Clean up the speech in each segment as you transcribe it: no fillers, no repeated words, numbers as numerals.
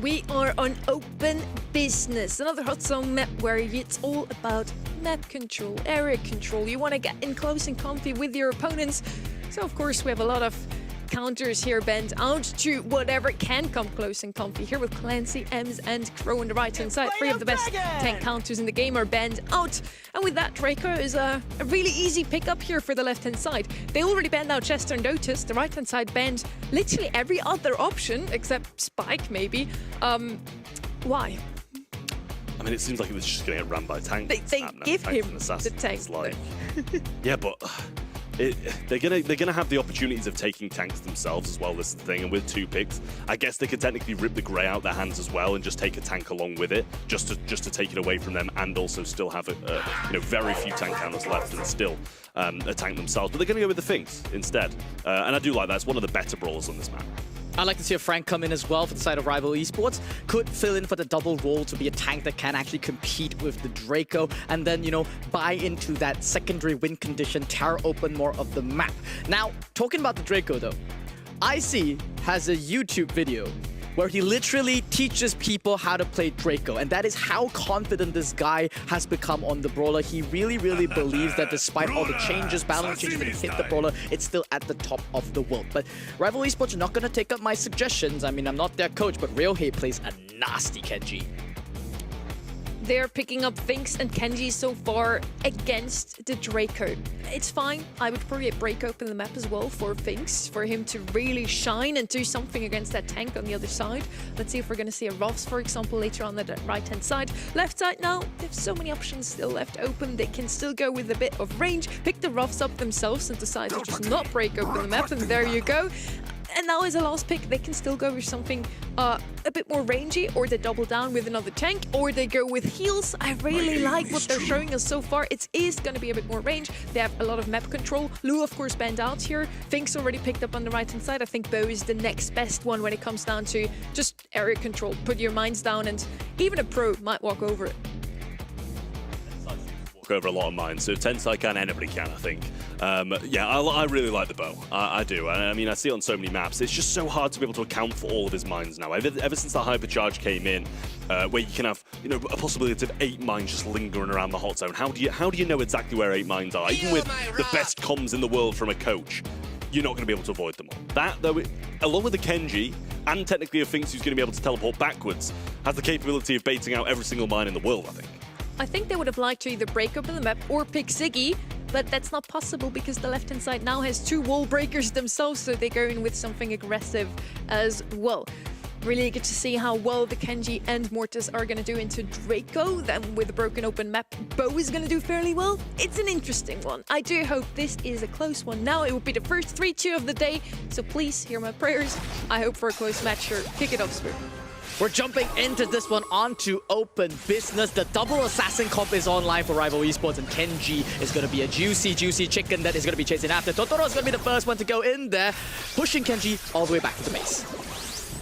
we are on Open Business, another hot zone map where it's all about map control, area control. You want to get in close and comfy with your opponents. So of course we have a lot of counters here bent out to whatever can come close and comfy. Here with Clancy, Ems and Crow on the right hand side. 3 of the best tank counters in the game are banned out. And with that, Draco is a really easy pickup here for the left hand side. They already banned out Chester and Dotus. The right hand side banned literally every other option except Spike maybe. Why? I mean, it seems like it was just going to get ran by tanks. They give him the tank. Like, yeah, but they're gonna have the opportunities of taking tanks themselves as well. This is the thing, and with 2 picks, I guess they could technically rip the Grey out their hands as well and just take a tank along with it, just to take it away from them, and also still have very few tank counters left and still a tank themselves. But they're gonna go with the Finks instead, and I do like that. It's one of the better brawlers on this map. I'd like to see a Frank come in as well for the side of Rival Esports. Could fill in for the double role to be a tank that can actually compete with the Draco and then, buy into that secondary win condition, tear open more of the map. Now, talking about the Draco though, IC has a YouTube video where he literally teaches people how to play Draco, and that is how confident this guy has become on the brawler. He really believes that despite all the changes, balance changes that have hit the brawler, it's still at the top of the world. But Rival Esports are not going to take up my suggestions. I mean, I'm not their coach, but Ryohei plays a nasty Kenji. They're picking up Finks and Kenji so far against the Draco. It's fine. I would probably break open the map as well for Finks, for him to really shine and do something against that tank on the other side. Let's see if we're going to see a Ross, for example, later on the right-hand side. Left side now, they have so many options still left open. They can still go with a bit of range, pick the Ruffs up themselves and decide to just not break open the map, and there you go. And now as a last pick, they can still go with something a bit more rangy, or they double down with another tank, or they go with heals. I really like what they're showing us so far. It is going to be a bit more range. They have a lot of map control. Lou, of course, banned out here. Finks already picked up on the right-hand side. I think Bo is the next best one when it comes down to just area control. Put your mines down, and even a pro might walk over it. Over a lot of mines, so Tensai can, anybody can, I think. Yeah, I really like the bow. I do. I mean, I see it on so many maps. It's just so hard to be able to account for all of his mines now. Ever since the hypercharge came in, where you can have, a possibility of 8 mines just lingering around the hot zone. How do you know exactly where 8 mines are? Even with the best comms in the world from a coach, you're not going to be able to avoid them all. That, though, along with the Kenji, and technically a Finks who's going to be able to teleport backwards, has the capability of baiting out every single mine in the world, I think. I think they would have liked to either break open the map or pick Ziggy, but that's not possible because the left-hand side now has 2 wall breakers themselves, so they go in with something aggressive as well. Really good to see how well the Kenji and Mortis are going to do into Draco. Then with a broken open map, Bo is going to do fairly well. It's an interesting one. I do hope this is a close one. Now it will be the first 3-2 of the day, so please hear my prayers. I hope for a close match here. Kick it off, Spoon. We're jumping into this one onto Open Business. The double assassin comp is online for Rival Esports, and Kenji is going to be a juicy chicken that is going to be chasing after. Totoro is going to be the first one to go in there, pushing Kenji all the way back to the base.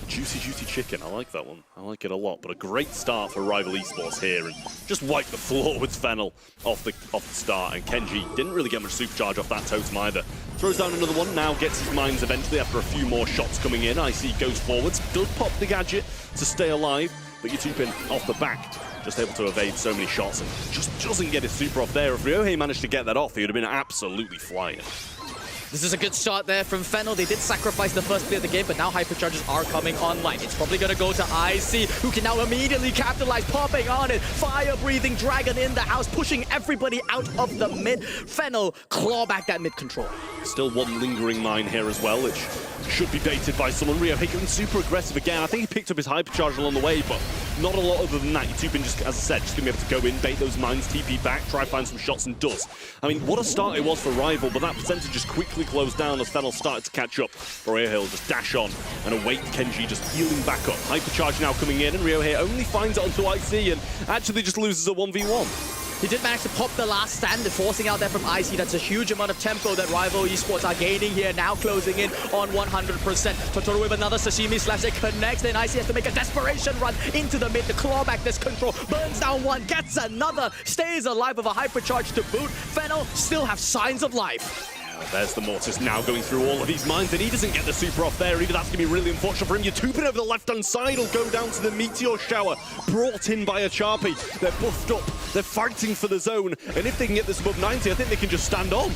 Juicy chicken, I like that one. I like it a lot, but a great start for Rival Esports here, and just wipe the floor with FENNEL off the start, and Kenji didn't really get much supercharge off that totem either. Throws down another one, now gets his mines eventually after a few more shots coming in. IC goes forwards, does pop the gadget to stay alive, but Yutupin off the back, just able to evade so many shots and just doesn't get his super off there. If Ryohei managed to get that off, he would have been absolutely flying. This is a good start there from FENNEL. They did sacrifice the first play of the game, but now hypercharges are coming online. It's probably going to go to IC, who can now immediately capitalize, popping on it. Fire-breathing dragon in the house, pushing everybody out of the mid. FENNEL claw back that mid control. Still one lingering mine here as well, which should be baited by someone. Ryohei going super aggressive again. I think he picked up his hypercharge along the way, but not a lot other than that. Yutupin just, as I said, just going to be able to go in, bait those mines, TP back, try find some shots, and does. I mean, what a start it was for Rival, but that percentage just quickly closed down as FENNEL started to catch up. Ryohei will just dash on and await Kenji just healing back up. Hypercharge now coming in, and Ryohei only finds it onto IC and actually just loses a 1v1. He did manage to pop the last stand, forcing out there from IC. That's a huge amount of tempo that Rival Esports are gaining here, now closing in on 100%. Totoro with another sashimi slash, it connects, then IC has to make a desperation run into the mid to claw back this control. Burns down one, gets another, stays alive with a hypercharge to boot. FENNEL still have signs of life. There's the Mortis now going through all of these mines, and he doesn't get the super off there either. That's going to be really unfortunate for him. YouTube over the left-hand side will go down to the Meteor Shower, brought in by a Charpy. They're buffed up, they're fighting for the zone, and if they can get this above 90, I think they can just stand on.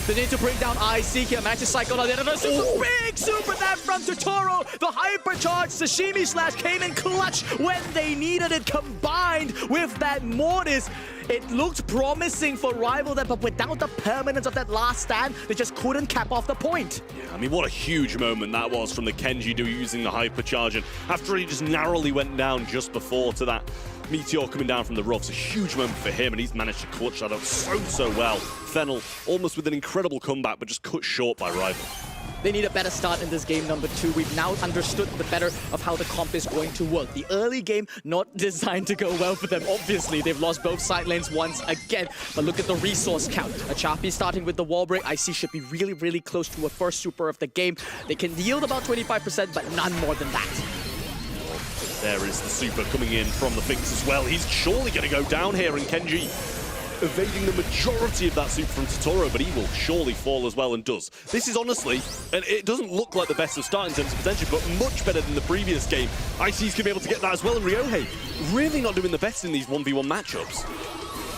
They need to bring down IC here. Managed to cycle on the other. Big super there from Totoro. The hypercharged Sashimi Slash came in clutch when they needed it, combined with that Mortis. It looked promising for Rival there, but without the permanence of that last stand, they just couldn't cap off the point. Yeah, I mean, what a huge moment that was from the Kenji duo using the hypercharge, and after he just narrowly went down just before to that Meteor coming down from the roughs. A huge moment for him, and he's managed to clutch that up so well. FENNEL almost with an incredible comeback, but just cut short by Rival. They need a better start in this game number 2. We've now understood the better of how the comp is going to work. The early game not designed to go well for them. Obviously, they've lost both side lanes once again. But look at the resource count. A Chappie starting with the wall break. IC should be really close to a first super of the game. They can yield about 25%, but none more than that. There is the super coming in from the Finks as well. He's surely going to go down here, and Kenji evading the majority of that super from Totoro, but he will surely fall as well, and does. This is honestly, and it doesn't look like the best of start in terms of potential, but much better than the previous game. IC's going to be able to get that as well, and Ryohei really not doing the best in these 1v1 matchups.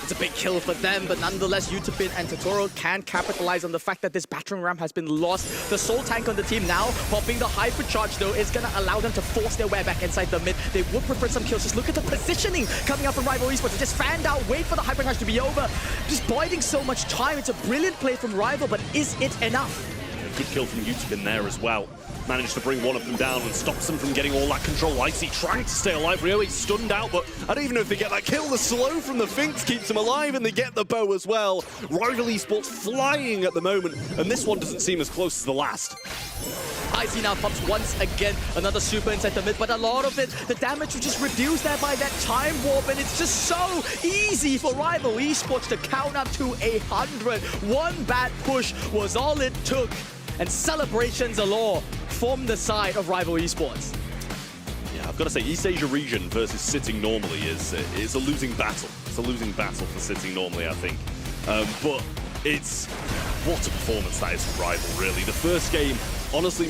It's a big kill for them, but nonetheless, Utopin and Totoro can capitalize on the fact that this battering ram has been lost. The soul tank on the team now, popping the hypercharge though, is gonna allow them to force their way back inside the mid. They would prefer some kills. Just look at the positioning coming up from Rival Esports. They just fanned out, wait for the hypercharge to be over. Just biding so much time. It's a brilliant play from Rival, but is it enough? Good kill from Utopin there as well. Managed to bring one of them down and stops them from getting all that control. Icy trying to stay alive. Ryohei's stunned out, but I don't even know if they get that kill. The slow from the Finks keeps them alive, and they get the bow as well. Rival Esports flying at the moment, and this one doesn't seem as close as the last. Icy now pops once again, another super inside the mid, but a lot of it, the damage was just reduced there by that time warp, and it's just so easy for Rival Esports to count up to 100. One bad push was all it took, and celebrations galore from the side of Rival Esports. Yeah, I've got to say, East Asia region versus sitting normally is a losing battle. It's a losing battle for sitting normally, I think. But it's what a performance that is for Rival, really. The first game, honestly,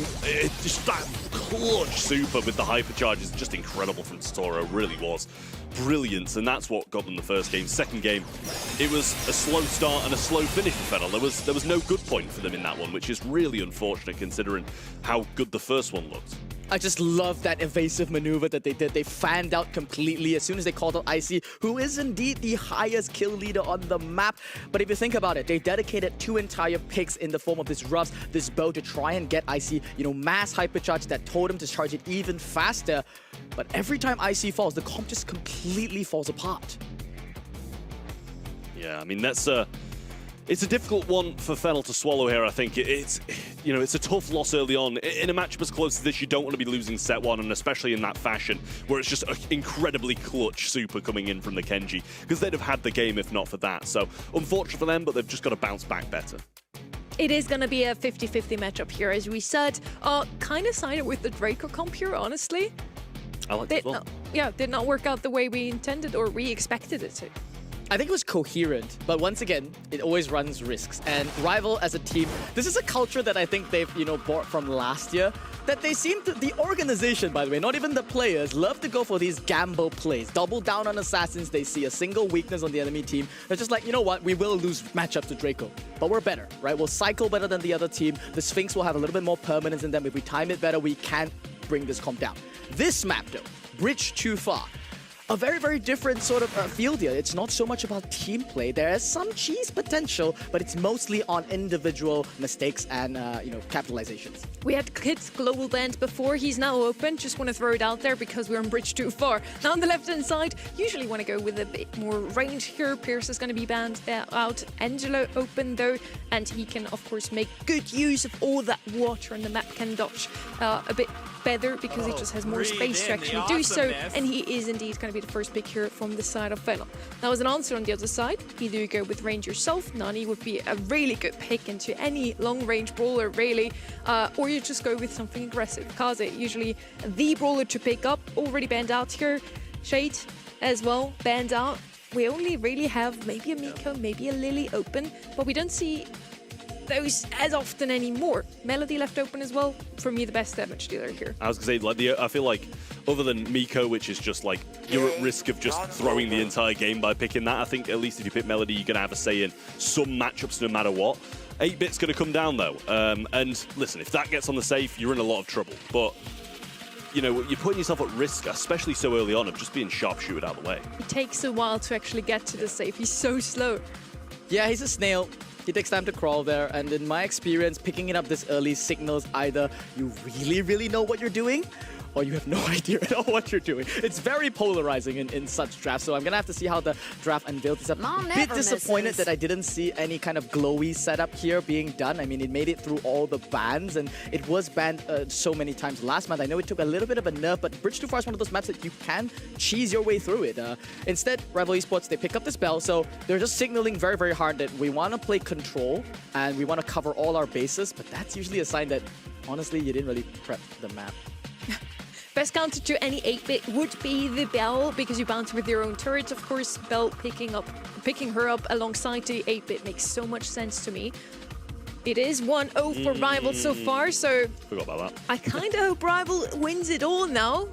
just that clutch super with the hypercharge is just incredible from Totoro. Really was brilliant, and that's what got them the first game. Second game, it was a slow start and a slow finish for FENNEL. There was no good point for them in that one, which is really unfortunate considering how good the first one looked. I just love that evasive maneuver that they did. They fanned out completely as soon as they called out IC, who is indeed the highest kill leader on the map. But if you think about it, they dedicated 2 entire picks in the form of this Ruffs, this bow, to try and get IC, mass hypercharge that told him to charge it even faster. But every time IC falls, the comp just completely falls apart. Yeah, I mean, it's a difficult one for FENNEL to swallow here, I think. It's a tough loss early on. In a matchup as close as this, you don't want to be losing set 1, and especially in that fashion, where it's just an incredibly clutch super coming in from the Kenji, because they'd have had the game if not for that. So, unfortunate for them, but they've just got to bounce back better. It is going to be a 50-50 matchup here, as we said. Kind of sided with the Draco comp here, honestly. I like that as well. Did not work out the way we intended or we expected it to. I think it was coherent, but once again, it always runs risks. And Rival as a team, this is a culture that I think they've, brought from last year, that they seem to, the organization, by the way, not even the players, love to go for these gamble plays. Double down on assassins, they see a single weakness on the enemy team. They're just like, you know what, we will lose matchups to Draco, but we're better, right? We'll cycle better than the other team. The Sphinx will have a little bit more permanence in them. If we time it better, we can bring this comp down. This map, though, bridge too far. A very different sort of field here. It's not so much about team play. There is some cheese potential, but it's mostly on individual mistakes and, capitalizations. We had Kids global banned before. He's now open. Just want to throw it out there because we're on bridge too far. Now on the left-hand side, usually want to go with a bit more range here. Pierce is going to be banned out. Angelo open though, and he can, of course, make good use of all that water, and the map can dodge a bit better because it just has more space to actually do so, and he is indeed going to be the first pick here from the side of FENNEL. Now as an answer on the other side, either you go with range yourself, Nani would be a really good pick into any long-range brawler really, or you just go with something aggressive. Kaze, usually the brawler to pick up, already banned out here. Shade as well, banned out. We only really have maybe a Miko, maybe a Lily open, but we don't see those as often anymore. Melody left open as well. For me, the best damage dealer here. I was going to say, like, I feel like other than Miko, which is just like, you're at risk of just throwing the entire game by picking that. I think at least if you pick Melody, you're going to have a say in some matchups no matter what. 8-bit's going to come down though. And listen, if that gets on the safe, you're in a lot of trouble. But, you know, you're putting yourself at risk, especially so early on, of just being sharpshooted out of the way. It takes a while to actually get to the safe. He's so slow. Yeah, he's a snail. He takes time to crawl there, and in my experience, picking it up this early signals either you really, really know what you're doing, or you have no idea at all what you're doing. It's very polarizing in such drafts, so I'm gonna have to see how the draft unveils itself. Mom a bit never disappointed misses. that I didn't see any kind of glowy setup here being done. I mean, it made it through all the bans, and it was banned so many times last month. I know it took a little bit of a nerf, but Bridge Too Far is one of those maps that you can cheese your way through it. Instead, Rival Esports, they pick up the spell, so they're just signaling very, very hard that we want to play control, and we want to cover all our bases, but that's usually a sign that, honestly, you didn't really prep the map. Best counter to any 8-bit would be the Bell, because you bounce with your own turrets. Of course, Bell picking her up alongside the 8-bit makes so much sense to me. It is 1-0 for Rival so far, so Forgot about that. I kind of hope Rival wins it all now.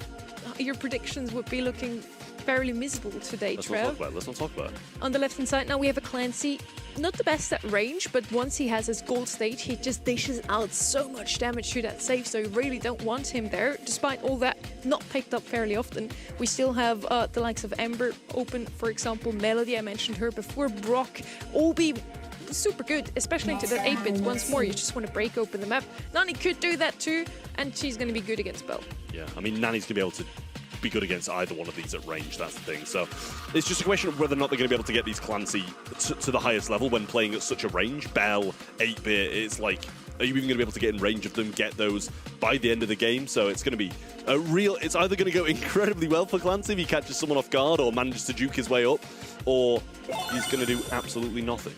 Your predictions would be looking fairly miserable today, Let's not Trev. talk about it. Let's not talk about it. On the left-hand side now we have a Clancy. Not the best at range, but once he has his gold stage, he just dishes out so much damage to that safe, so you really don't want him there. Despite all that, not picked up fairly often. We still have the likes of Ember open, for example, Melody, I mentioned her before, Brock, all be super good, especially into that 8-bit. Once more, you just want to break open the map. Nani could do that too, and she's going to be good against Bell. Yeah, I mean, Nani's going to be able to be good against either one of these at range, that's the thing. So it's just a question of whether or not they're going to be able to get these Clancy to the highest level when playing at such a range. Bell, 8-bit, it's like, are you even going to be able to get in range of them, get those by the end of the game? So it's going to be a real, it's either going to go incredibly well for Clancy if he catches someone off guard or manages to juke his way up, or he's going to do absolutely nothing.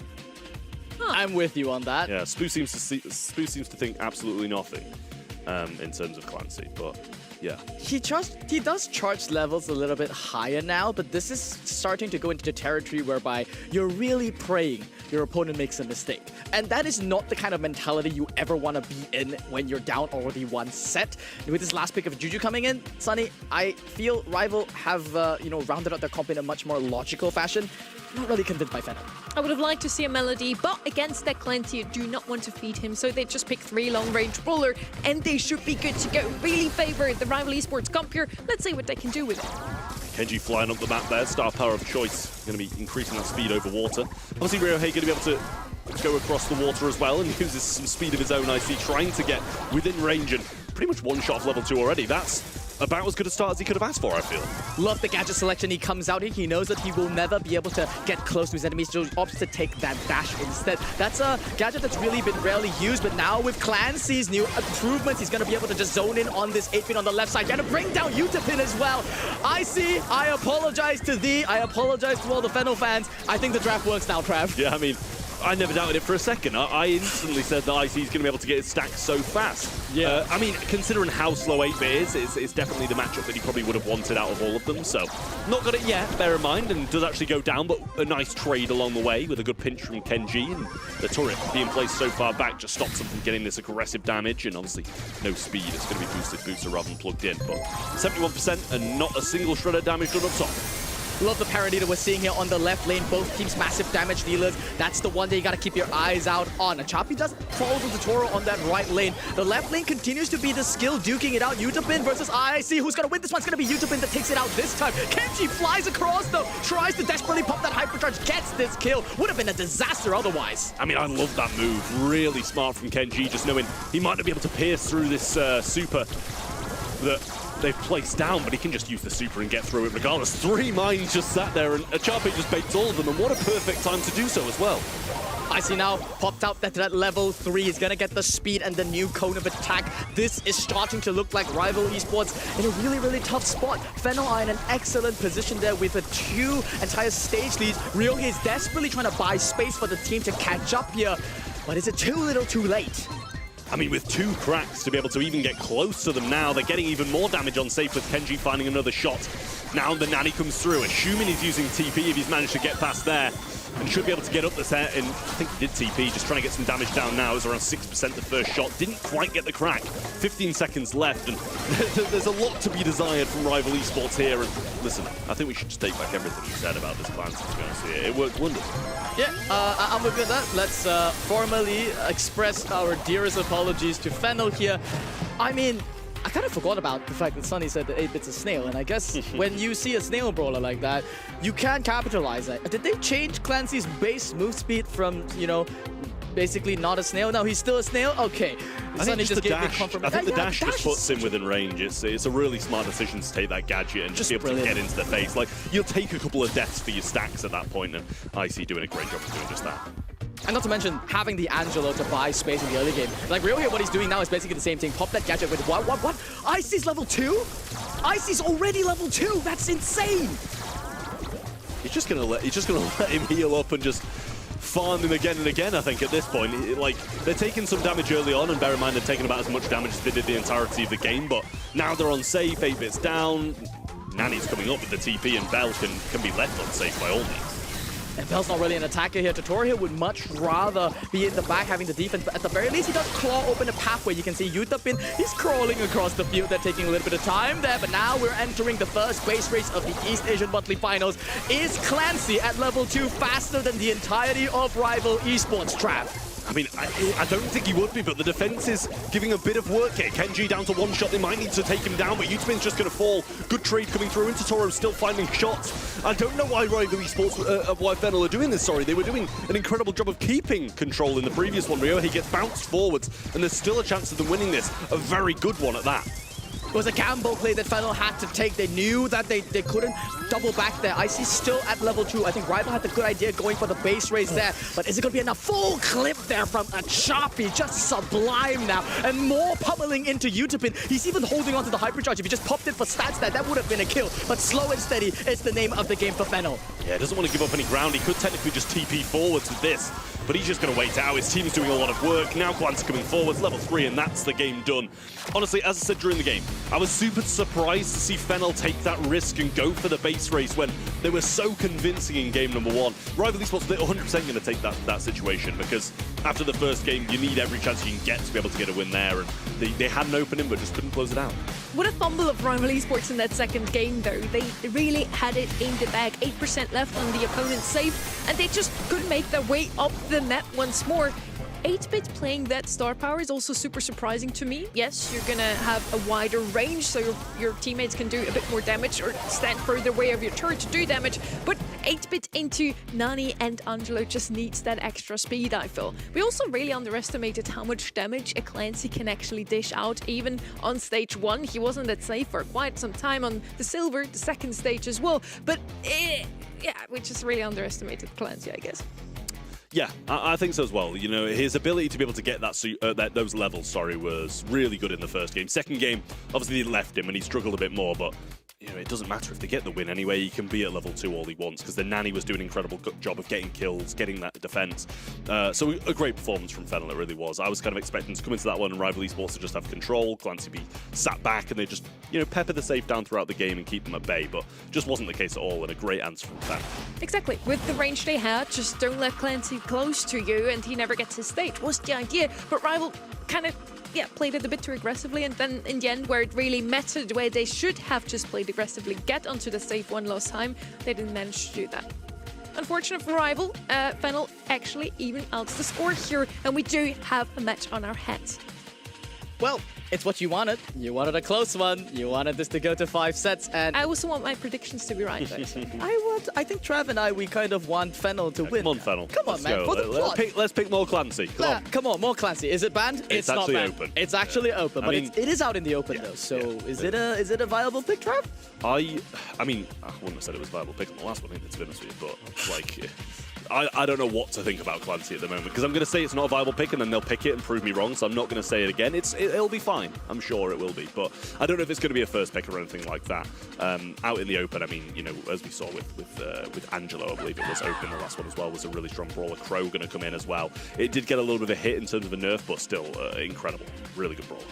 I'm with you on that. Yeah, Spoo seems to think absolutely nothing in terms of Clancy, but yeah. He does charge levels a little bit higher now, but this is starting to go into the territory whereby you're really praying your opponent makes a mistake. And that is not the kind of mentality you ever want to be in when you're down already one set. With this last pick of Juju coming in, Sunny, I feel Rival have rounded out their comp in a much more logical fashion. Not really convinced by FENNEL. I would have liked to see a Melody, but against that Clancy, you do not want to feed him, so they just pick 3 long-range brawler, and they should be good to go. Really favor the Rival Esports comp here. Let's see what they can do with it. Kenji flying up the map there, star power of choice, going to be increasing that speed over water. Obviously, Ryohei going to be able to go across the water as well, and uses some speed of his own, I see, trying to get within range and pretty much one-shot off level 2 already. That's about as good a start as he could have asked for, I feel. Love the gadget selection. He comes out here. He knows that he will never be able to get close to his enemies, so he opts to take that dash instead. That's a gadget that's really been rarely used, but now with Clancy's new improvements, he's going to be able to just zone in on this 8-pin on the left side. Going to bring down Utapin as well. I apologize to thee. I apologize to all the FENNEL fans. I think the draft works now, Trav. Yeah, I mean, I never doubted it for a second. I instantly said that IC is going to be able to get his stack so fast. Yeah. I mean, considering how slow 8-bit is, it's definitely the matchup that he probably would have wanted out of all of them. So, not got it yet, bear in mind, and does actually go down, but a nice trade along the way with a good pinch from Kenji. And the turret being placed so far back just stops him from getting this aggressive damage, and obviously no speed. It's going to be boosted booster rather than plugged in. But 71% and not a single shred of damage done up top. Love the parody that we're seeing here on the left lane. Both teams massive damage dealers. That's the one that you gotta keep your eyes out on. Chapi does fall to the Toro on that right lane. The left lane continues to be the skill duking it out. Utapin versus IIC. Who's gonna win this one's gonna be Utapin that takes it out this time. Kenji flies across though. Tries to desperately pop that hypercharge. Gets this kill. Would have been a disaster otherwise. I mean, I love that move. Really smart from Kenji, just knowing he might not be able to pierce through this super that they've placed down, but he can just use the super and get through it regardless. 3 mines just sat there, and Chape just baits all of them, and what a perfect time to do so as well. I see now popped out that level 3 is gonna get the speed and the new cone of attack. This is starting to look like Rival Esports in a really, really tough spot. FENNEL are in an excellent position there with a 2 entire stage leads. Ryohei is desperately trying to buy space for the team to catch up here, but is it too little too late? I mean, with 2 cracks to be able to even get close to them now, they're getting even more damage on safe with Kenji finding another shot. Now the Nanny comes through, assuming he's using TP if he's managed to get past there. And should be able to get up the set, and I think he did TP, just trying to get some damage down now. It was around 6% the first shot. Didn't quite get the crack. 15 seconds left, and there's a lot to be desired from Rival Esports here. And listen, I think we should just take back everything you said about this plan, to be honest with you. It worked wonders. Yeah, I'm good with that. Let's formally express our dearest apologies to FENNEL here. I mean, I kind of forgot about the fact that Sunny said that 8-bit's a snail, and I guess when you see a snail brawler like that, you can capitalize that. Did they change Clancy's base move speed from, you know, basically not a snail? No, he's still a snail? Okay. I think just the dash. I think the dash just puts him within range. It's a really smart decision to take that gadget and just be able to get into the face. Like, you'll take a couple of deaths for your stacks at that point, and IC doing a great job of doing just that. And not to mention, having the Angelo to buy space in the early game. Like, Rio here, what he's doing now is basically the same thing. Pop that gadget with what? IC's level 2? IC's already level 2! That's insane! He's just gonna let him heal up and just farm him again and again, I think, at this point. Like, they're taking some damage early on, and bear in mind they're taking about as much damage as they did the entirety of the game, but now they're on safe, 8-bit's down. Nanny's coming up with the TP, and Bell can be left on safe by all means. And Bell's not really an attacker here. Tutor here would much rather be in the back having the defense, but at the very least he does claw open a pathway. You can see Yutapin, he's crawling across the field. They're taking a little bit of time there, but now we're entering the first base race of the East Asian Monthly Finals. Is Clancy at level 2 faster than the entirety of Rival Esports, Trav? I mean, I don't think he would be, but the defense is giving a bit of work here. Kenji down to 1 shot. They might need to take him down, but Yutapin's just going to fall. Good trade coming through. And Totoro still finding shots. I don't know why Rival Esports, why FENNEL are doing this, sorry. They were doing an incredible job of keeping control in the previous one. Rio, he gets bounced forwards, and there's still a chance of them winning this. A very good one at that. It was a gamble play that FENNEL had to take. They knew that they couldn't double back there. IC still at level 2. I think Rival had the good idea going for the base race there. But is it going to be enough? Full clip there from a Choppy. Just sublime now. And more pummeling into Yutapin. He's even holding on to the hypercharge. If he just popped it for stats there, that would have been a kill. But slow and steady is the name of the game for FENNEL. Yeah, doesn't want to give up any ground. He could technically just TP forwards with this, but he's just going to wait out. His team's doing a lot of work. Now Clancy coming forwards, level 3, and that's the game done. Honestly, as I said during the game, I was super surprised to see FENNEL take that risk and go for the base race when they were so convincing in game number 1. Rival Esports, they're 100% going to take that situation, because after the first game, you need every chance you can get to be able to get a win there, and they had an opening but just couldn't close it out. What a fumble of Rival Esports in that second game, though. They really had it in the bag. 8% left on the opponent's safe, and they just couldn't make their way up the map once more. 8-bit playing that star power is also super surprising to me. Yes, you're gonna have a wider range, so your teammates can do a bit more damage or stand further away of your turret to do damage, but 8-bit into Nani and Angelo just needs that extra speed, I feel. We also really underestimated how much damage a Clancy can actually dish out, even on stage 1. He wasn't that safe for quite some time on the silver, the second stage as well, but yeah, we just really underestimated Clancy, I guess. Yeah, I think so as well. You know, his ability to be able to get those levels, was really good in the first game. Second game, obviously they left him and he struggled a bit more, but you know, it doesn't matter if they get the win anyway. He can be at level 2 all he wants, because the Nanny was doing an incredible job of getting kills, getting that defense. So a great performance from FENNEL, it really was. I was kind of expecting to come into that one and Rival Esports to just have control, Clancy be sat back, and they just, you know, pepper the safe down throughout the game and keep them at bay, but just wasn't the case at all, and a great answer from FENNEL. Exactly. With the range they had, just don't let Clancy close to you and he never gets his stage was the idea, but Rival kind of played it a bit too aggressively, and then in the end, where it really mattered, where they should have just played aggressively, get onto the safe one last time, they didn't manage to do that. Unfortunate for Rival, FENNEL actually even outs the score here, and we do have a match on our hands. Well, it's what you wanted. You wanted a close one. You wanted this to go to 5 sets, and I also want my predictions to be right. I think Trav and we kind of want FENNEL to win. Come on, FENNEL. Come on, man. For the plot. Let's pick more Clancy. Come on. More Clancy. Is it banned? It's not actually banned. open. It's actually open, but it is out in the open though. So is it a viable pick, Trav? I mean, I wouldn't have said it was a viable pick on the last one, to be honest with you, but like, I don't know what to think about Clancy at the moment, because I'm going to say it's not a viable pick, and then they'll pick it and prove me wrong, so I'm not going to say it again. It'll be fine. I'm sure it will be, but I don't know if it's going to be a first pick or anything like that. Out in the open, I mean, you know, as we saw with Angelo, I believe it was open, the last one as well, was a really strong brawler. Crow going to come in as well. It did get a little bit of a hit in terms of a nerf, but still incredible. Really good brawler.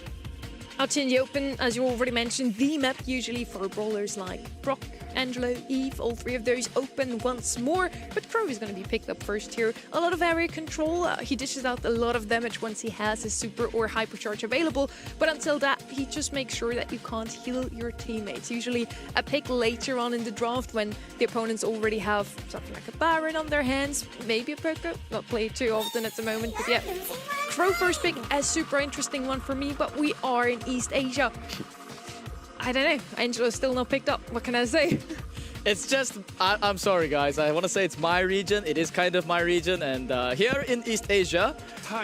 Out in the open, as you already mentioned, the map usually for brawlers like Brock, Angelo, Eve, all three of those open once more, but Crow is going to be picked up first here. A lot of area control, he dishes out a lot of damage once he has his super or hypercharge available, but until that, he just makes sure that you can't heal your teammates. Usually a pick later on in the draft when the opponents already have something like a Baron on their hands, maybe a Poco, not played too often at the moment, but yeah. Crow first pick, a super interesting one for me, but we are in East Asia. I don't know. Angelo's still not picked up. What can I say? It's just, I'm sorry guys, I want to say it's my region, it is kind of my region, and here in East Asia,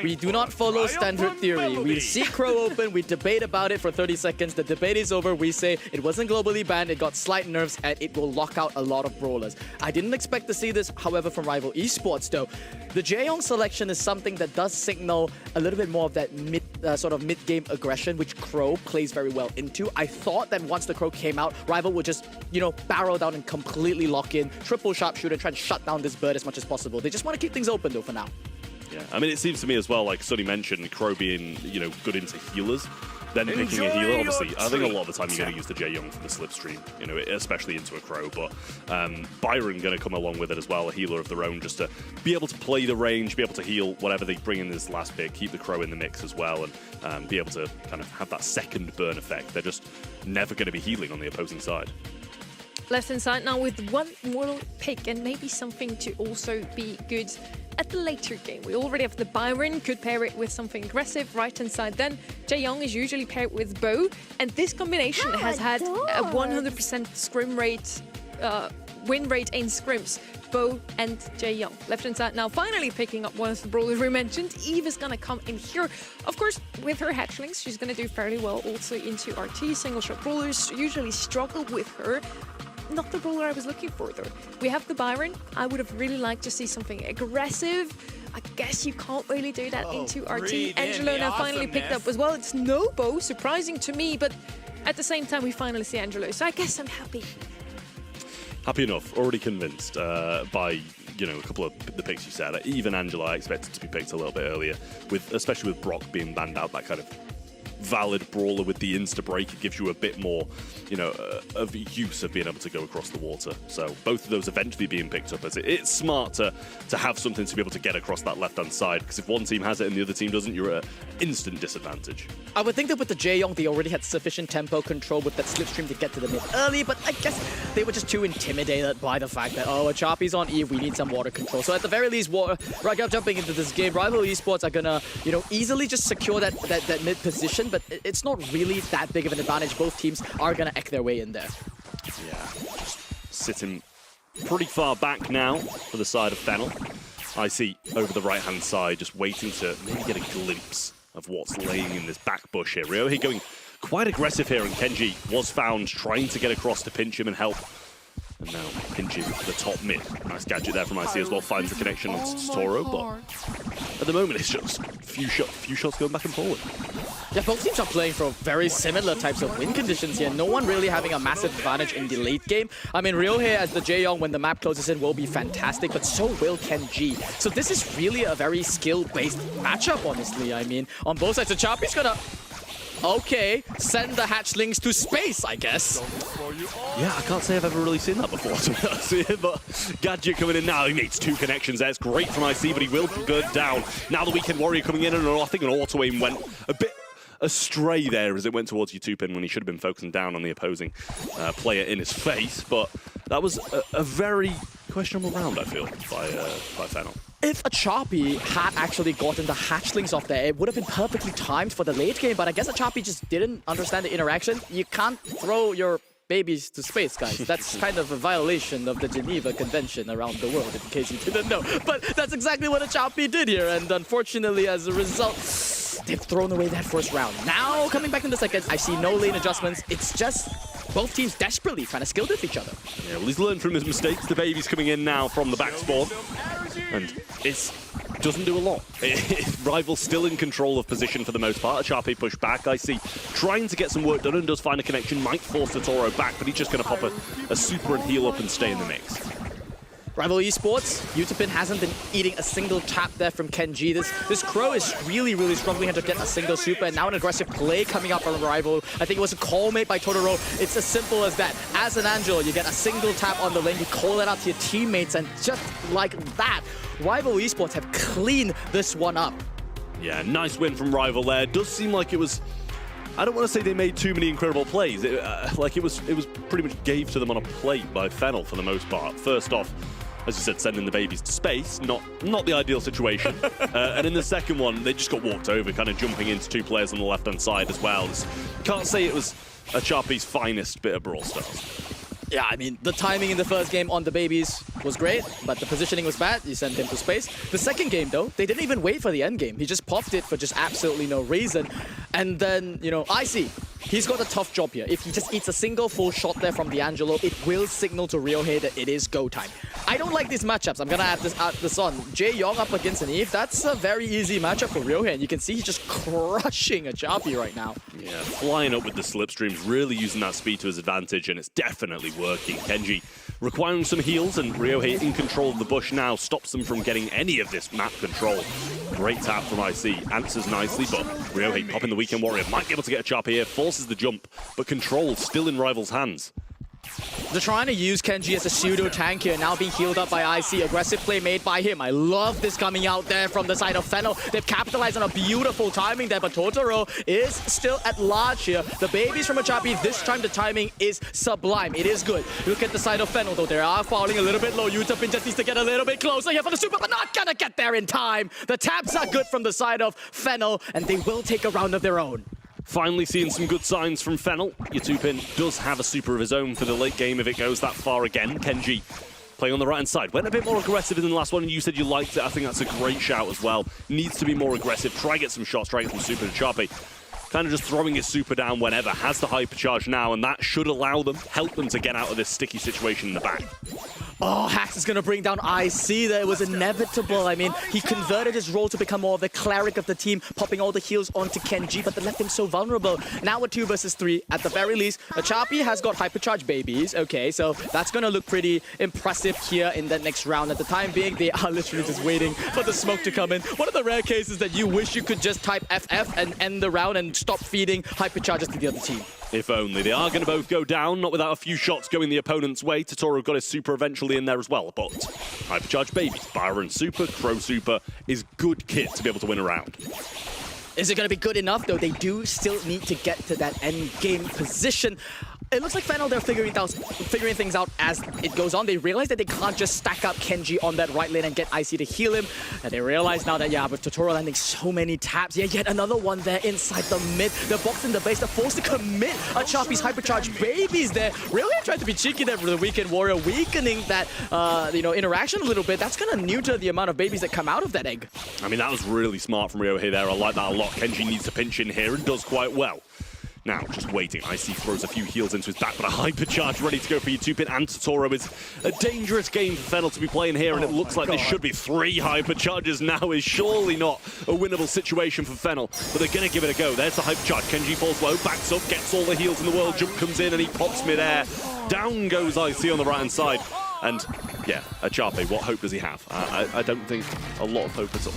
we do not follow standard theory. We see Crow open, we debate about it for 30 seconds, the debate is over, we say it wasn't globally banned, it got slight nerfs, and it will lock out a lot of brawlers. I didn't expect to see this, however, from rival esports though. The Jaeyoung selection is something that does signal a little bit more of that sort of mid-game aggression, which Crow plays very well into. I thought that once the Crow came out, rival would just, you know, barrel down and completely lock in, triple sharpshooter, and try and shut down this bird as much as possible. They just want to keep things open though for now. Yeah, I mean, it seems to me as well, like Sonny mentioned, Crow being, you know, good into healers, then picking a healer. Obviously, I think a lot of the time you're going to use the Jaeyoung for the slipstream, you know, especially into a Crow, but Byron going to come along with it as well, a healer of their own, just to be able to play the range, be able to heal whatever they bring in this last pick, keep the Crow in the mix as well, and be able to kind of have that second burn effect. They're just never going to be healing on the opposing side. Left-hand side now with one more pick and maybe something to also be good at the later game. We already have the Byron, could pair it with something aggressive. Right-hand side then, Jaeyoung is usually paired with Bo, and this combination has had a 100% scrim rate, win rate in scrims. Bo and Jaeyoung. Left-hand side now finally picking up one of the brawlers we mentioned. Eve is gonna come in here. Of course, with her hatchlings, she's gonna do fairly well also into RT. Single-shot brawlers usually struggle with her. Not the brawler I was looking for though. We have the Byron. I would have really liked to see something aggressive. I guess you can't really do that into RT. Angelo now finally picked up as well. It's no Bo, surprising to me, but at the same time we finally see Angelo, so I guess I'm happy. Happy enough, already convinced by, you know, a couple of the picks you said. Even Angelo I expected to be picked a little bit earlier, especially with Brock being banned out, that kind of valid brawler with the insta break. It gives you a bit more, you know, of use of being able to go across the water. So both of those eventually being picked up, as it's smart to have something to be able to get across that left-hand side, because if one team has it and the other team doesn't, you're at an instant disadvantage. I would think that with the Jaeyoung, they already had sufficient tempo control with that slipstream to get to the mid early, but I guess they were just too intimidated by the fact that, oh, a Choppy's on Eve, we need some water control. So at the very least, jumping into this game, rival esports are gonna, you know, easily just secure that mid position, but it's not really that big of an advantage. Both teams are gonna ek their way in there. Yeah, just sitting pretty far back now for the side of FENNEL. I see over the right-hand side, just waiting to maybe get a glimpse of what's laying in this back bush here. Ryohei going quite aggressive here, and Kenji was found trying to get across to pinch him and help. And now pinching the top mid. Nice gadget there from IC as well, finds the connection on Toro, but at the moment it's just few shots going back and forward. Yeah, both teams are playing for very similar types of win conditions here. No one really having a massive advantage in the late game. I mean, Ryohei as the Jaeyoung, when the map closes in, will be fantastic, but so will Kenji. So this is really a very skill-based matchup, honestly. I mean, on both sides, the Choppy's gonna... Okay, send the hatchlings to space, I guess. Yeah, I can't say I've ever really seen that before, to be honest with you, but Gadget coming in now. He makes 2 connections there. It's great from IC, but he will go down. Now the Weekend Warrior coming in, and I think an auto-aim went a bit astray there as it went towards U2pin when he should have been focusing down on the opposing player in his face, but that was a very questionable round, I feel, by FENNEL. If a Choppy had actually gotten the hatchlings off there, it would have been perfectly timed for the late game, but I guess a Choppy just didn't understand the interaction. You can't throw your babies to space, guys. That's kind of a violation of the Geneva Convention around the world, in case you didn't know. But that's exactly what a Choppy did here, and unfortunately, as a result, they've thrown away that first round. Now, coming back in the second, I see no lane adjustments. It's just both teams desperately trying to skill diff each other. Yeah, well, he's learned from his mistakes. The baby's coming in now from the back spawn. And it doesn't do a lot. Rival's still in control of position for the most part. Chape push back, I see. Trying to get some work done and does find a connection. Might force Totoro back, but he's just going to pop a super and heal up and stay in the mix. Rival Esports, Utopin hasn't been eating a single tap there from Kenji. This Crow is really, really struggling to get a single super, and now an aggressive play coming up from Rival. I think it was a call made by Totoro. It's as simple as that. As an Angelo, you get a single tap on the lane, you call it out to your teammates, and just like that, Rival Esports have cleaned this one up. Yeah, nice win from Rival there. Does seem like it was... I don't want to say they made too many incredible plays. It was pretty much gave to them on a plate by FENNEL for the most part. First off, as you said, sending the babies to space, not the ideal situation. And in the second one, they just got walked over, kind of jumping into two players on the left-hand side as well. Can't say it was a Chape's finest bit of Brawl Stars. Yeah, I mean, the timing in the first game on the babies was great, but the positioning was bad. You sent him to space. The second game, though, they didn't even wait for the end game. He just popped it for just absolutely no reason. And then, you know, I see. He's got a tough job here. If he just eats a single full shot there from D'Angelo, it will signal to Ryohei that it is go time. I don't like these matchups. I'm going to add this on. Jae Young up against an Eve. That's a very easy matchup for Ryohei. And you can see he's just crushing a Chape right now. Yeah, flying up with the slipstreams, really using that speed to his advantage, and it's definitely working. Kenji requiring some heals, and Ryohei in control of the bush now stops them from getting any of this map control. Great tap from IC. Answers nicely, but Ryohei popping the Weekend Warrior. Might be able to get a Chape here. Forces the jump, but control still in Rival's hands. They're trying to use Kenji as a pseudo tank here, now being healed up by IC. Aggressive play made by him. I love this coming out there from the side of FENNEL. They've capitalized on a beautiful timing there, but Totoro is still at large here. The babies from a Chape, this time the timing is sublime. It is good. Look at the side of FENNEL, though. They are falling a little bit low. Utopin just needs to get a little bit closer here for the super, but not gonna get there in time. The taps are good from the side of FENNEL, and they will take a round of their own. Finally seeing some good signs from FENNEL. Utopin does have a super of his own for the late game if it goes that far again. Kenji playing on the right-hand side. Went a bit more aggressive than the last one, and you said you liked it. I think that's a great shout as well. Needs to be more aggressive. Try get some shots, try get some super to Chape. Kind of just throwing his super down whenever. Has the hypercharge now, and that should allow them, help them to get out of this sticky situation in the back. Oh, Hax is going to bring down IC there. It was inevitable. I mean, he converted his role to become more of the cleric of the team, popping all the heals onto Kenji, but they left him so vulnerable. Now a 2 versus 3, at the very least. Chape has got hypercharge babies. Okay, so that's going to look pretty impressive here in the next round. At the time being, they are literally just waiting for the smoke to come in. One of the rare cases that you wish you could just type FF and end the round and stop feeding hypercharges to the other team. If only. They are going to both go down, not without a few shots going the opponent's way. Totoro got his super eventually in there as well, but hypercharge babies, Byron super, Crow super is good kit to be able to win a round. Is it going to be good enough, though? They do still need to get to that end game position. It looks like FENNEL, they're figuring things out as it goes on. They realize that they can't just stack up Kenji on that right lane and get IC to heal him. And they realize now that, yeah, with Totoro landing so many taps, yeah, yet another one there inside the mid. They're boxing the base, they're forced to commit a Chape's hypercharge babies there. Really trying to be cheeky there for the Weekend Warrior, weakening that, interaction a little bit. That's going to neuter the amount of babies that come out of that egg. I mean, that was really smart from Ryohei there. I like that a lot. Kenji needs to pinch in here and does quite well. Now, just waiting. IC throws a few heals into his back, but a hypercharge ready to go for Utopin and Totoro. Is a dangerous game for FENNEL to be playing here, and it looks like this should be 3 hypercharges now. Is surely not a winnable situation for FENNEL, but they're going to give it a go. There's the hypercharge. Kenji falls low, backs up, gets all the heals in the world. Jump comes in, and he pops midair. Down goes IC on the right-hand side. And, yeah, a Chape, what hope does he have? I don't think a lot of hope at all.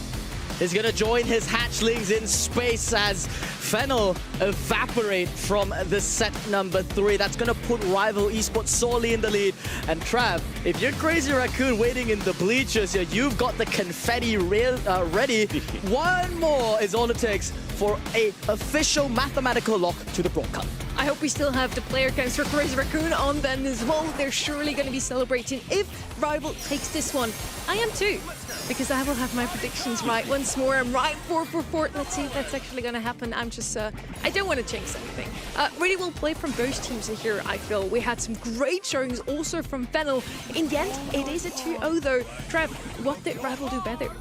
He's going to join his hatchlings in space as FENNEL evaporate from the set number 3. That's going to put Rival Esports sorely in the lead. And Trav, if you're Crazy Raccoon waiting in the bleachers here, you've got the confetti ready. One more is all it takes for a official mathematical lock to the Brawl Cup. I hope we still have the player counts for Crazy Raccoon on them as well. They're surely going to be celebrating if Rival takes this one. I am too, because I will have my predictions right once more. I'm right 4 for 4. Let's see if that's actually going to happen. I'm just, I don't want to jinx anything. Really well played from both teams here, I feel. We had some great showings also from FENNEL. In the end, it is a 2-0 though. Trev, what did Rival do better?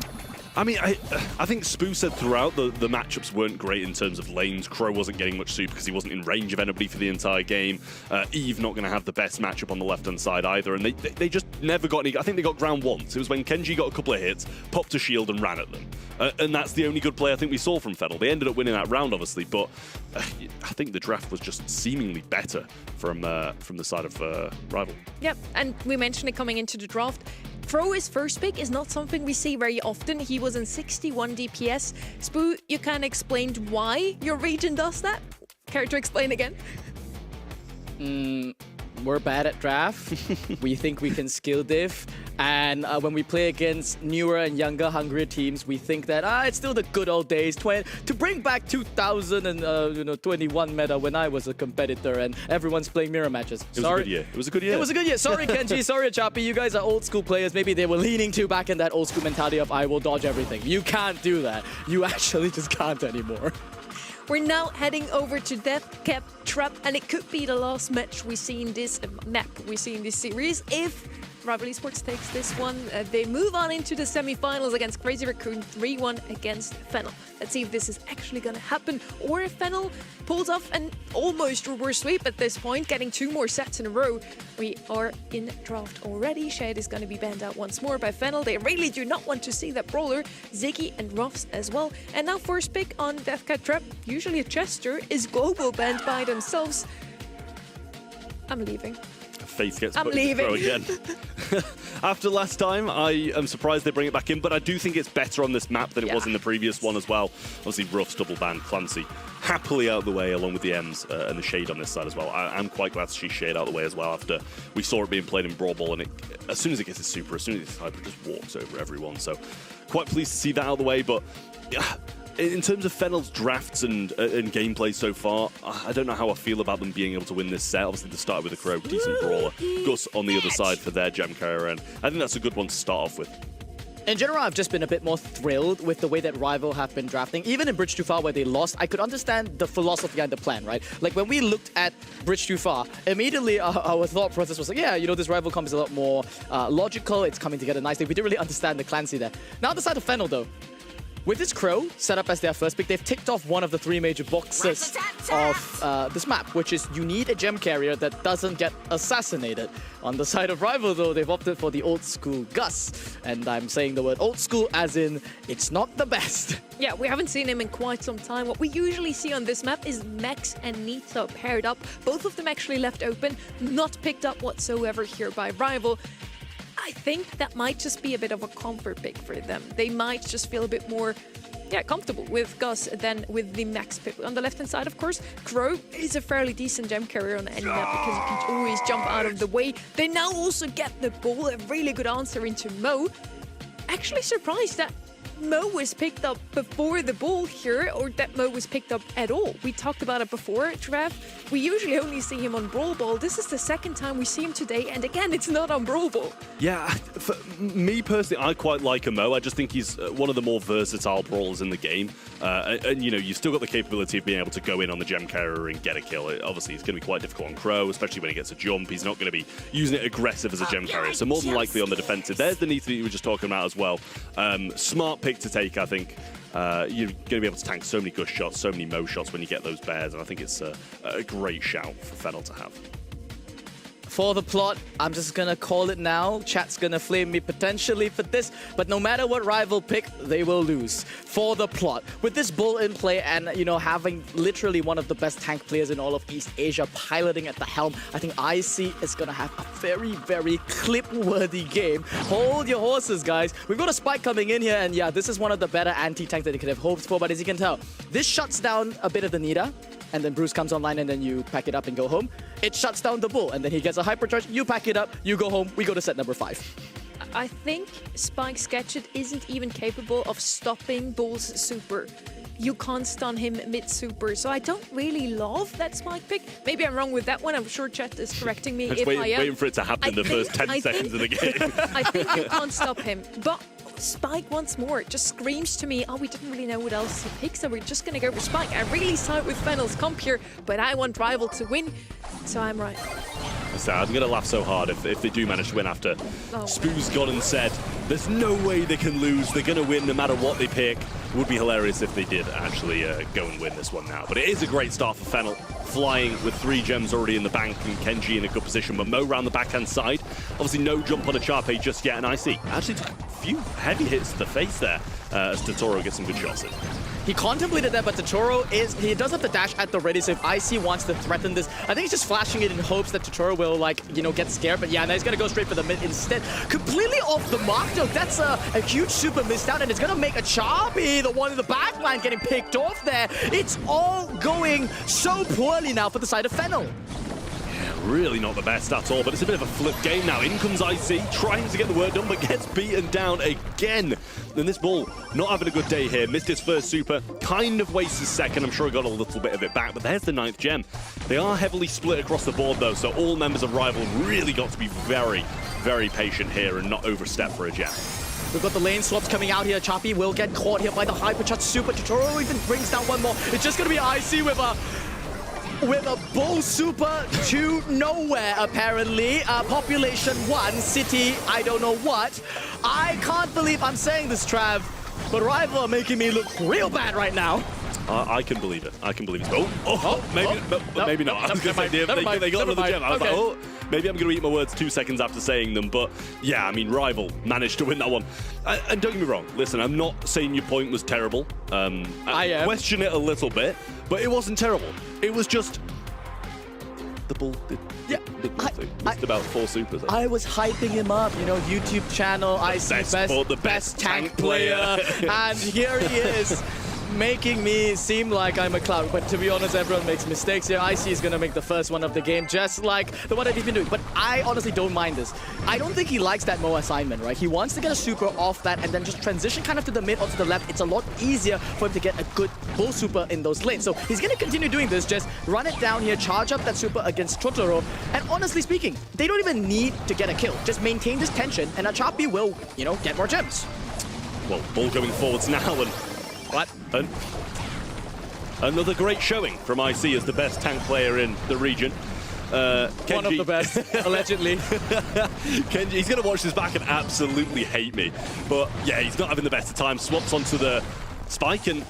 I mean, I think Spoo said throughout the matchups weren't great in terms of lanes. Crow wasn't getting much soup because he wasn't in range of anybody for the entire game. Eve not going to have the best matchup on the left-hand side either, and they just never got any. I think they got ground once. It was when Kenji got a couple of hits, popped a shield and ran at them. And that's the only good play I think we saw from FENNEL. They ended up winning that round, obviously, but I think the draft was just seemingly better from the side of Rival. Yep, and we mentioned it coming into the draft. Crow as first pick is not something we see very often. He was in 61 DPS. Spoo, you kind of explained why your region does that. Care to explain again? We're bad at draft. We think we can skill diff. And when we play against newer and younger, hungrier teams, we think that it's still the good old days. To bring back 2021 meta when I was a competitor and everyone's playing mirror matches. It was a good year. It was a good year. It was a good year. Sorry, Kenji. Sorry, Chappy. You guys are old school players. Maybe they were leaning too back in that old school mentality of I will dodge everything. You can't do that. You actually just can't anymore. We're now heading over to Death Cap Trap, and it could be the last match we see in this map we see in this series. If Rival Esports takes this one, they move on into the semi-finals against Crazy Raccoon, 3-1 against FENNEL. Let's see if this is actually going to happen, or if FENNEL pulls off an almost reverse sweep at this point, getting 2 more sets in a row. We are in draft already. Shade is going to be banned out once more by FENNEL. They really do not want to see that Brawler. Ziggy and Ruffs as well. And now first pick on Death Cat Trap, usually a Chester, is global banned by themselves. I'm leaving. Face gets I'm put in the leaving. throw again. After last time, I am surprised they bring it back in, but I do think it's better on this map than it was in the previous one as well. Obviously, Ruff's double ban, Clancy happily out of the way along with the M's and the Shade on this side as well. I'm quite glad to see Shade out of the way as well after we saw it being played in Brawl, and as soon as it gets its super, as soon as it's hyper, it just walks over everyone. So quite pleased to see that out of the way, but in terms of FENNEL's drafts and gameplay so far, I don't know how I feel about them being able to win this set. Obviously, they started with a Crow, decent brawler. Gus on the other side for their gem carrier, and I think that's a good one to start off with. In general, I've just been a bit more thrilled with the way that Rival have been drafting. Even in Bridge Too Far where they lost, I could understand the philosophy behind the plan, right? Like when we looked at Bridge Too Far, immediately our thought process was like, yeah, you know, this Rival comp is a lot more logical. It's coming together nicely. We didn't really understand the Clancy there. Now the side of FENNEL, though. With this Crow set up as their first pick, they've ticked off one of the 3 major boxes of this map, which is you need a gem carrier that doesn't get assassinated. On the side of Rival, though, they've opted for the old school Gus. And I'm saying the word old school as in it's not the best. Yeah, we haven't seen him in quite some time. What we usually see on this map is Max and Nita paired up. Both of them actually left open, not picked up whatsoever here by Rival. I think that might just be a bit of a comfort pick for them. They might just feel a bit more comfortable with Gus than with the Max pick. On the left-hand side, of course, Crow is a fairly decent gem carrier on any map because you can always jump out of the way. They now also get the ball, a really good answer into Mo. Actually surprised that Mo was picked up before the ball here, or that Mo was picked up at all. We talked about it before, Trav. We usually only see him on Brawl Ball. This is the second time we see him today, and again, it's not on Brawl Ball. Yeah, for me personally, I quite like a Mo. I just think he's one of the more versatile brawlers in the game. And you know, you've still got the capability of being able to go in on the gem carrier and get a kill. Obviously, it's going to be quite difficult on Crow, especially when he gets a jump. He's not going to be using it aggressive as a gem carrier. So more than likely on the defensive. There's the Nita that you were just talking about as well. Smart pick to take, I think. You're going to be able to tank so many Gus shots, so many Mo shots when you get those bears, and I think it's a great shout for FENNEL to have. For the plot, I'm just gonna call it now. Chat's gonna flame me potentially for this, but no matter what Rival pick, they will lose. For the plot, with this bull in play and, you know, having literally one of the best tank players in all of East Asia piloting at the helm, I think IC is gonna have a very, very clip-worthy game. Hold your horses, guys. We've got a Spike coming in here, and yeah, this is one of the better anti-tanks that you could have hoped for, but as you can tell, this shuts down a bit of the Nita, and then Bruce comes online and then you pack it up and go home. It shuts down the bull, and then he gets a hypercharge, you pack it up, you go home, we go to set number 5. I think Spike Sketchet isn't even capable of stopping Bull's super. You can't stun him mid-super, so I don't really love that Spike pick. Maybe I'm wrong with that one. I'm sure chat is correcting me if I am. Waiting for it to happen in the first 10 seconds of the game. I think you can't stop him, but Spike once more. It just screams to me, oh, we didn't really know what else to pick, so we're just going to go for Spike. I really side with FENNEL's comp here, but I want Rival to win, so I'm right. So I'm going to laugh so hard if they do manage to win after Spoo's gone and said, there's no way they can lose. They're going to win no matter what they pick. It would be hilarious if they did actually go and win this one now. But it is a great start for FENNEL, flying with 3 gems already in the bank and Kenji in a good position. But Mo around the backhand side. Obviously no jump on a Charpe just yet. And IC actually took a few heavy hits to the face there as Totoro gets some good shots in. He contemplated that, but Totoro he does have the dash at the ready, so if IC wants to threaten this, I think he's just flashing it in hopes that Totoro will, like, you know, get scared. But yeah, now he's gonna go straight for the mid instead. Completely off the mark, though. That's a huge super missed out, and it's gonna make a Charpe, the one in the back line, getting picked off there. It's all going so poorly now for the side of FENNEL. Really not the best at all, but it's a bit of a flip game now. In comes IC, trying to get the work done, but gets beaten down again. And this ball not having a good day here. Missed his first super, kind of wastes his second. I'm sure he got a little bit of it back, but there's the 9th gem. They are heavily split across the board, though, so all members of Rival really got to be very, very patient here and not overstep for a gem. We've got the lane swaps coming out here. Chappie will get caught here by the hypercharge super. Totoro even brings down one more. It's just going to be IC with a bull super to nowhere, apparently. Population 1, city, I don't know what. I can't believe I'm saying this, Trav, but Rival are making me look real bad right now. I can believe it. I can believe it. Maybe not. I was going to say, they got another gem. I was like, oh, maybe I'm going to eat my words 2 seconds after saying them. But yeah, I mean, Rival managed to win that one. And don't get me wrong. Listen, I'm not saying your point was terrible. I am. Question it a little bit, but it wasn't terrible. It was just the ball did nothing. Missed about 4 supers. I was hyping him up, you know, YouTube channel. I see the best tank player, and here he is. Making me seem like I'm a clown, but to be honest, everyone makes mistakes here. IC is going to make the first one of the game, just like the one that he's been doing. But I honestly don't mind this. I don't think he likes that Mo assignment, right? He wants to get a super off that and then just transition kind of to the mid or to the left. It's a lot easier for him to get a good bull super in those lanes. So he's going to continue doing this, just run it down here, charge up that super against Totoro. And honestly speaking, they don't even need to get a kill. Just maintain this tension, and Chappie will, you know, get more gems. Well, ball going forwards now, and what? Another great showing from IC as the best tank player in the region. Kenji, one of the best, allegedly. Kenji, he's going to watch this back and absolutely hate me. But yeah, he's not having the best of time. Swaps onto the spike and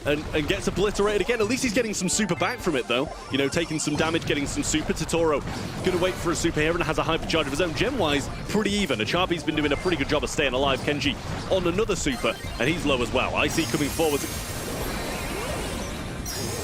gets obliterated again. At least he's getting some super back from it, though. You know, taking some damage, getting some super. Totoro going to wait for a super here and has a hypercharge of his own. Gem-wise, pretty even. Achabi's been doing a pretty good job of staying alive. Kenji on another super, and he's low as well. IC coming forward.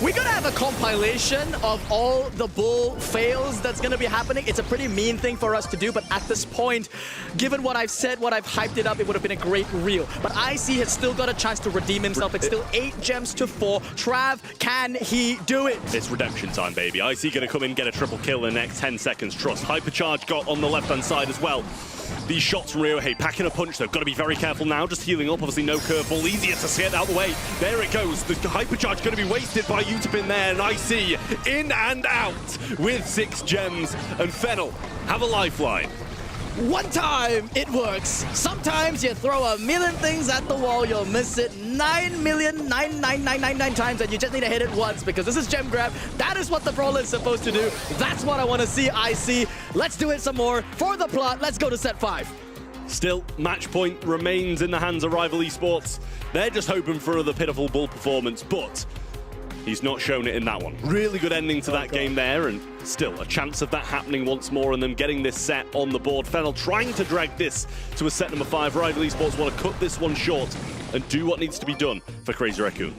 We're gonna have a compilation of all the bull fails that's gonna be happening. It's a pretty mean thing for us to do, but at this point, given what I've said, what I've hyped it up, it would have been a great reel. But IC has still got a chance to redeem himself. It's still 8 gems to 4. Trav, can he do it? It's redemption time, baby. IC gonna come in, get a triple kill in the next 10 seconds. Trust. Hypercharge got on the left-hand side as well. These shots from Ryohei, packing a punch though. Got to be very careful now, just healing up. Obviously no curveball, easier to get out of the way. There it goes. The hypercharge going to be wasted by Utapin there, and IC in and out with 6 gems. And FENNEL have a lifeline. One time, it works. Sometimes you throw a million things at the wall, you'll miss it 9,099,999 times, and you just need to hit it once because this is gem grab. That is what the Brawl is supposed to do. That's what I want to see, IC. Let's do it some more for the plot. Let's go to set 5. Still, match point remains in the hands of Rival Esports. They're just hoping for another pitiful bull performance, but he's not shown it in that one. Really good ending to that game there, and still a chance of that happening once more and them getting this set on the board. FENNEL trying to drag this to a set number 5. Rival Esports want to cut this one short and do what needs to be done for Crazy Raccoon.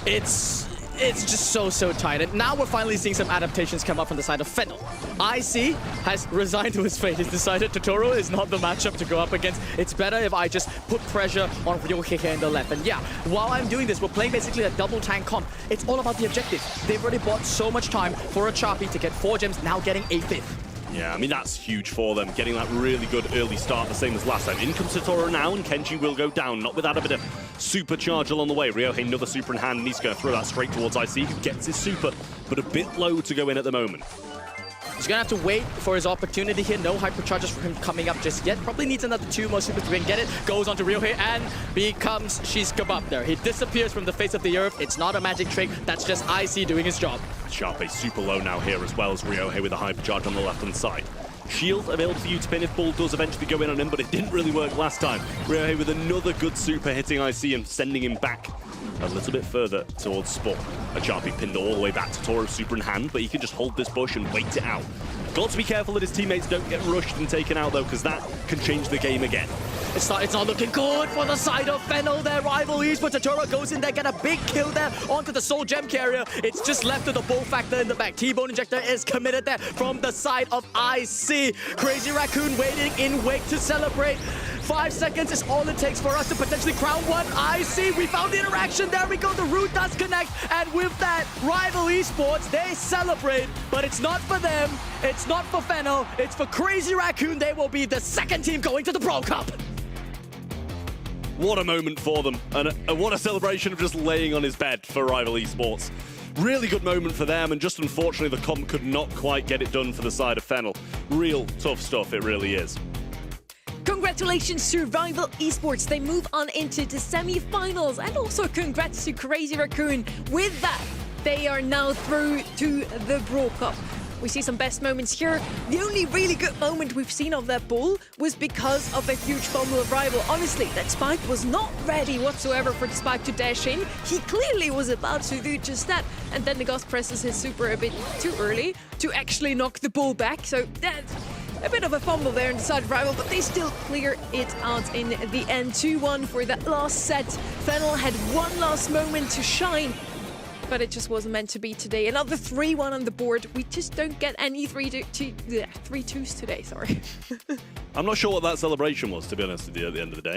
It's just so tight. And now we're finally seeing some adaptations come up from the side of FENNEL. IC has resigned to his fate. He's decided Totoro is not the matchup to go up against. It's better if I just put pressure on Ryohei in the left. And yeah, while I'm doing this, we're playing basically a double tank comp. It's all about the objective. They've already bought so much time for a Chappie to get 4 gems, now getting a 5th. Yeah, I mean, that's huge for them, getting that really good early start, the same as last time. In comes Totoro now, and Kenji will go down, not without a bit of supercharge along the way. Ryohei, another super in hand, and he's going to throw that straight towards IC, who gets his super, but a bit low to go in at the moment. He's going to have to wait for his opportunity here. No hypercharges for him coming up just yet. Probably needs another 2 more supers to win. Get it. Goes on to Ryohei and becomes Shish Kebab there. He disappears from the face of the earth. It's not a magic trick. That's just IC doing his job. Sharpe super low now here as well as Ryohei with a hypercharge on the left-hand side. Shield available for you to pin if Bull does eventually go in on him, but it didn't really work last time. Ryohei with another good super hitting IC and sending him back a little bit further towards Sport. A chart being pinned all the way back to Toro's super in hand, but he can just hold this bush and wait it out. Got to be careful that his teammates don't get rushed and taken out though, because that can change the game again. It's not looking good for the side of FENNEL. Their rival eSports. Toro goes in there, get a big kill there onto the Soul Gem carrier. It's just left to the Bull Factor in the back. T-Bone Injector is committed there from the side of IC. Crazy Raccoon waiting in wake to celebrate. 5 seconds is all it takes for us to potentially crown one IC. We found the interaction. There we go. The root does connect. And with that, rival eSports, they celebrate. But it's not for them. It's not for FENNEL. It's for Crazy Raccoon. They will be the second team going to the Brawl Cup. What a moment for them, and what a celebration of just laying on his bed for rival eSports. Really good moment for them, and just unfortunately the comp could not quite get it done for the side of FENNEL. Real tough stuff, it really is. Congratulations to rival eSports. They move on into the semi-finals, and also congrats to Crazy Raccoon. With that, they are now through to the Brawl Cup. We see some best moments here. The only really good moment we've seen of that Bull was because of a huge fumble of rival. Honestly, that Spike was not ready whatsoever for the Spike to dash in. He clearly was about to do just that. And then the Ghost presses his super a bit too early to actually knock the Bull back. So that's a bit of a fumble there on the side of rival, but they still clear it out in the end. 2-1 for that last set. FENNEL had one last moment to shine, but it just wasn't meant to be today. Another 3-1 on the board. We just don't get any 3-2s today, sorry. I'm not sure what that celebration was, to be honest with you, at the end of the day.